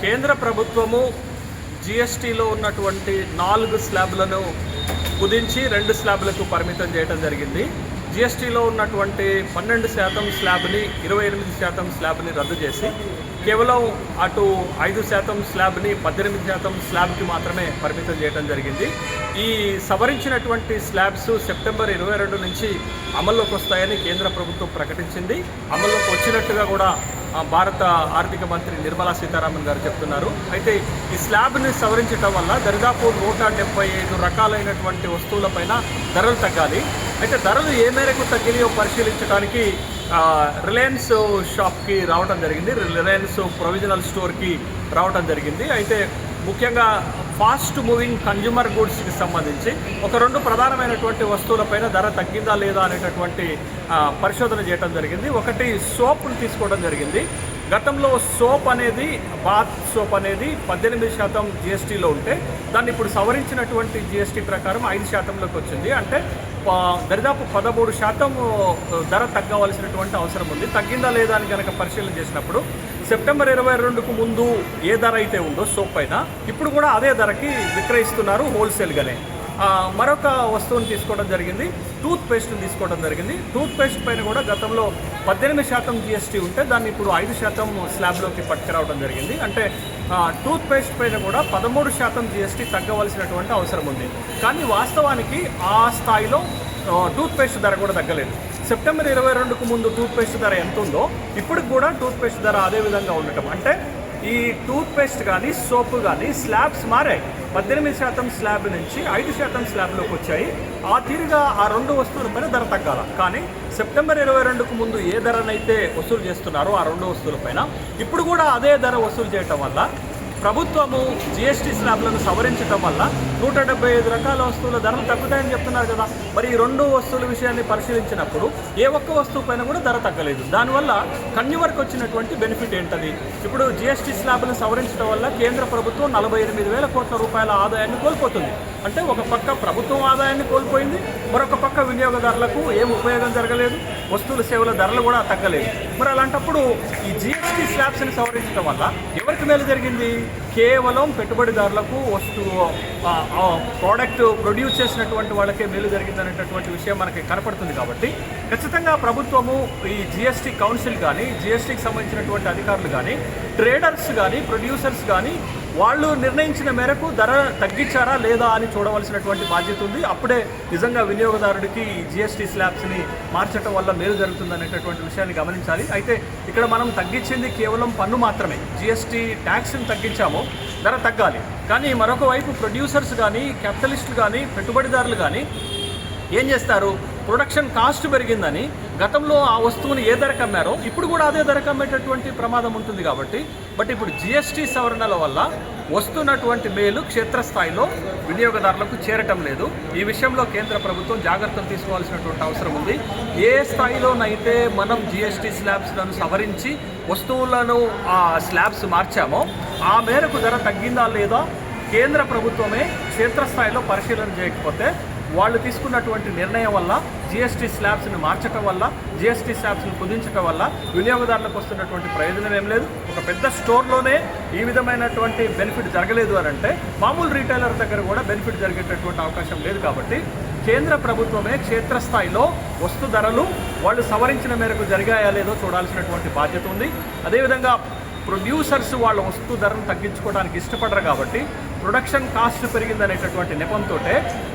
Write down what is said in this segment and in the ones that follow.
కేంద్ర ప్రభుత్వము జిఎస్టీలో ఉన్నటువంటి 4 స్లాబ్లను కుదించి 2 స్లాబ్లకు పరిమితం చేయడం జరిగింది. జిఎస్టీలో ఉన్నటువంటి 12% స్లాబ్ని 28% స్లాబ్ని రద్దు చేసి కేవలం అటు 5% స్లాబ్ని 18% స్లాబ్కి మాత్రమే పరిమితం చేయడం జరిగింది. ఈ సవరించినటువంటి స్లాబ్స్ సెప్టెంబర్ 22 నుంచి అమల్లోకి వస్తాయని కేంద్ర ప్రభుత్వం ప్రకటించింది. అమల్లోకి వచ్చినట్టుగా కూడా భారత ఆర్థిక మంత్రి నిర్మలా సీతారామన్ గారు చెప్తున్నారు. అయితే ఈ స్లాబ్ని సవరించడం వల్ల దరిదాపు 175 రకాలైనటువంటి వస్తువులపైన ధరలు తగ్గాలి. అయితే ధరలు ఏ మేరకు తగ్గినాయో పరిశీలించడానికి రిలయన్స్ షాప్కి రావడం జరిగింది, రిలయన్స్ ప్రొవిజనల్ స్టోర్కి రావడం జరిగింది. అయితే ముఖ్యంగా ఫాస్ట్ మూవింగ్ కన్జ్యూమర్ గూడ్స్కి సంబంధించి ఒక 2 ప్రధానమైనటువంటి వస్తువులపైన ధర తగ్గిందా లేదా అనేటటువంటి పరిశోధన చేయడం జరిగింది. ఒకటి సోప్ను తీసుకోవడం జరిగింది. గతంలో సోప్ అనేది బాత్ సోప్ అనేది 18% జిఎస్టీలో ఉంటే దాన్ని ఇప్పుడు సవరించినటువంటి జిఎస్టీ ప్రకారం 5%లోకి వచ్చింది. అంటే దరిదాపు 13% ధర తగ్గవలసినటువంటి అవసరం ఉంది. తగ్గిందా లేదా అని కనుక పరిశీలన చేసినప్పుడు సెప్టెంబర్ 22కు ముందు ఏ ధర అయితే ఉందో సోప్ పైన ఇప్పుడు కూడా అదే ధరకి విక్రయిస్తున్నారు హోల్సేల్గానే. మరొక వస్తువుని తీసుకోవడం జరిగింది, టూత్ పేస్ట్ని తీసుకోవడం జరిగింది. టూత్ పేస్ట్ పైన కూడా గతంలో 18% జిఎస్టీ ఉంటే దాన్ని ఇప్పుడు 5% స్లాబ్లోకి పట్టుకురావడం జరిగింది. అంటే టూత్ పేస్ట్ పైన కూడా 13% జిఎస్టీ తగ్గవలసినటువంటి అవసరం ఉంది. కానీ వాస్తవానికి ఆ స్థాయిలో టూత్ పేస్ట్ ధర కూడా తగ్గలేదు. సెప్టెంబర్ 22కు ముందు టూత్ పేస్ట్ ధర ఎంత ఉందో ఇప్పటికి కూడా టూత్ పేస్ట్ ధర అదే విధంగా ఉండటం, అంటే ఈ టూత్ పేస్ట్ కానీ సోప్ కానీ స్లాబ్స్ మారాయి. 18% స్లాబ్ నుంచి 5% స్లాబ్లోకి వచ్చాయి. ఆ తీరుగా ఆ 2 వస్తువులపైన ధర తగ్గాల. కానీ సెప్టెంబర్ 22కు ముందు ఏ ధరనైతే వసూలు చేస్తున్నారో ఆ 2 వస్తువులపైన ఇప్పుడు కూడా అదే ధర వసూలు చేయటం వల్ల ప్రభుత్వము జిఎస్టీ స్లాబ్లను సవరించడం వల్ల 175 రకాల వస్తువుల ధరలు తగ్గుతాయని చెప్తున్నారు కదా. మరి ఈ 2 వస్తువుల విషయాన్ని పరిశీలించినప్పుడు ఏ ఒక్క వస్తువు పైన కూడా ధర తగ్గలేదు. దానివల్ల కన్జ్యూమర్కి వచ్చినటువంటి బెనిఫిట్ ఏంటది? ఇప్పుడు జిఎస్టీ స్లాబ్లను సవరించడం వల్ల కేంద్ర ప్రభుత్వం 48,000 కోట్ల రూపాయల ఆదాయాన్ని కోల్పోతుంది. అంటే ఒక పక్క ప్రభుత్వం ఆదాయాన్ని కోల్పోయింది, మరొక పక్క వినియోగదారులకు ఏం ఉపయోగం జరగలేదు, వస్తువుల సేవల ధరలు కూడా తగ్గలేదు. మరి అలాంటప్పుడు ఈ జిఎస్టీ స్లాబ్స్ని సవరించడం వల్ల ఎవరికి మేలు జరిగింది? కేవలం పెట్టుబడిదారులకు, ప్రోడక్ట్ ప్రొడ్యూస్ చేసినటువంటి వాళ్ళకే మేలు జరిగిందనేటటువంటి విషయం మనకి కనపడుతుంది. కాబట్టి ఖచ్చితంగా ప్రభుత్వము ఈ జిఎస్టీ కౌన్సిల్ కానీ, జిఎస్టీకి సంబంధించినటువంటి అధికారులు కానీ, ట్రేడర్స్ కానీ, ప్రొడ్యూసర్స్ కానీ వాళ్ళు నిర్ణయించిన మేరకు ధర తగ్గించారా లేదా అని చూడవలసినటువంటి బాధ్యత ఉంది. అప్పుడే నిజంగా వినియోగదారుడికి ఈ జిఎస్టీ స్లాబ్స్ని మార్చడం వల్ల మేలు జరుగుతుందనేటటువంటి విషయాన్ని గమనించాలి. అయితే ఇక్కడ మనం తగ్గించింది కేవలం పన్ను మాత్రమే, జిఎస్టీ ట్యాక్స్ని తగ్గించాము, ధర తగ్గాలి. కానీ మరొక వైపు ప్రొడ్యూసర్స్ కానీ, క్యాపిటలిస్టులు కానీ, పెట్టుబడిదారులు కానీ ఏం చేస్తారు? ప్రొడక్షన్ కాస్ట్ పెరిగిందని గతంలో ఆ వస్తువుని ఏ ధరకు అమ్మారో ఇప్పుడు కూడా అదే ధరకు అమ్మేటటువంటి ప్రమాదం ఉంటుంది. కాబట్టి ఇప్పుడు జిఎస్టీ సవరణల వల్ల వస్తున్నటువంటి మేలు క్షేత్రస్థాయిలో వినియోగదారులకు చేరటం లేదు. ఈ విషయంలో కేంద్ర ప్రభుత్వం జాగ్రత్తలు తీసుకోవాల్సినటువంటి అవసరం ఉంది. ఏ స్థాయిలోనైతే మనం జిఎస్టీ స్లాబ్స్లను సవరించి వస్తువులను ఆ స్లాబ్స్ మార్చామో ఆ మేరకు ధర తగ్గిందా లేదా కేంద్ర ప్రభుత్వమే క్షేత్రస్థాయిలో పరిశీలన చేయకపోతే వాళ్ళు తీసుకున్నటువంటి నిర్ణయం వల్ల జిఎస్టీ స్లాబ్స్ని మార్చడం వల్ల, జిఎస్టీ స్లాబ్స్ని కుదించడం వల్ల వినియోగదారులకు వస్తున్నటువంటి ప్రయోజనం ఏం లేదు. ఒక పెద్ద స్టోర్లోనే ఈ విధమైనటువంటి బెనిఫిట్ జరగలేదు అని అంటే మామూలు రీటైలర్ దగ్గర కూడా బెనిఫిట్ జరిగేటటువంటి అవకాశం లేదు. కాబట్టి కేంద్ర ప్రభుత్వమే క్షేత్రస్థాయిలో వస్తు ధరలు వాళ్ళు సవరించిన మేరకు జరిగాయా లేదో చూడాల్సినటువంటి బాధ్యత ఉంది. అదేవిధంగా ప్రొడ్యూసర్స్ వాళ్ళ వస్తు ధరను తగ్గించుకోవడానికి ఇష్టపడరు. కాబట్టి ప్రొడక్షన్ కాస్ట్ పెరిగిందనేటటువంటి నెపంతో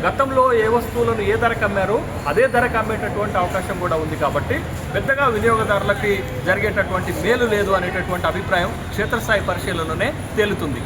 గతంలో ఏ వస్తువులను ఏ ధరకు అమ్మారో అదే ధరకు అమ్మేటటువంటి అవకాశం కూడా ఉంది. కాబట్టి పెద్దగా వినియోగదారులకి జరిగేటటువంటి మేలు లేదు అనేటటువంటి అభిప్రాయం క్షేత్రస్థాయి పరిశీలనలోనే తేలుతుంది.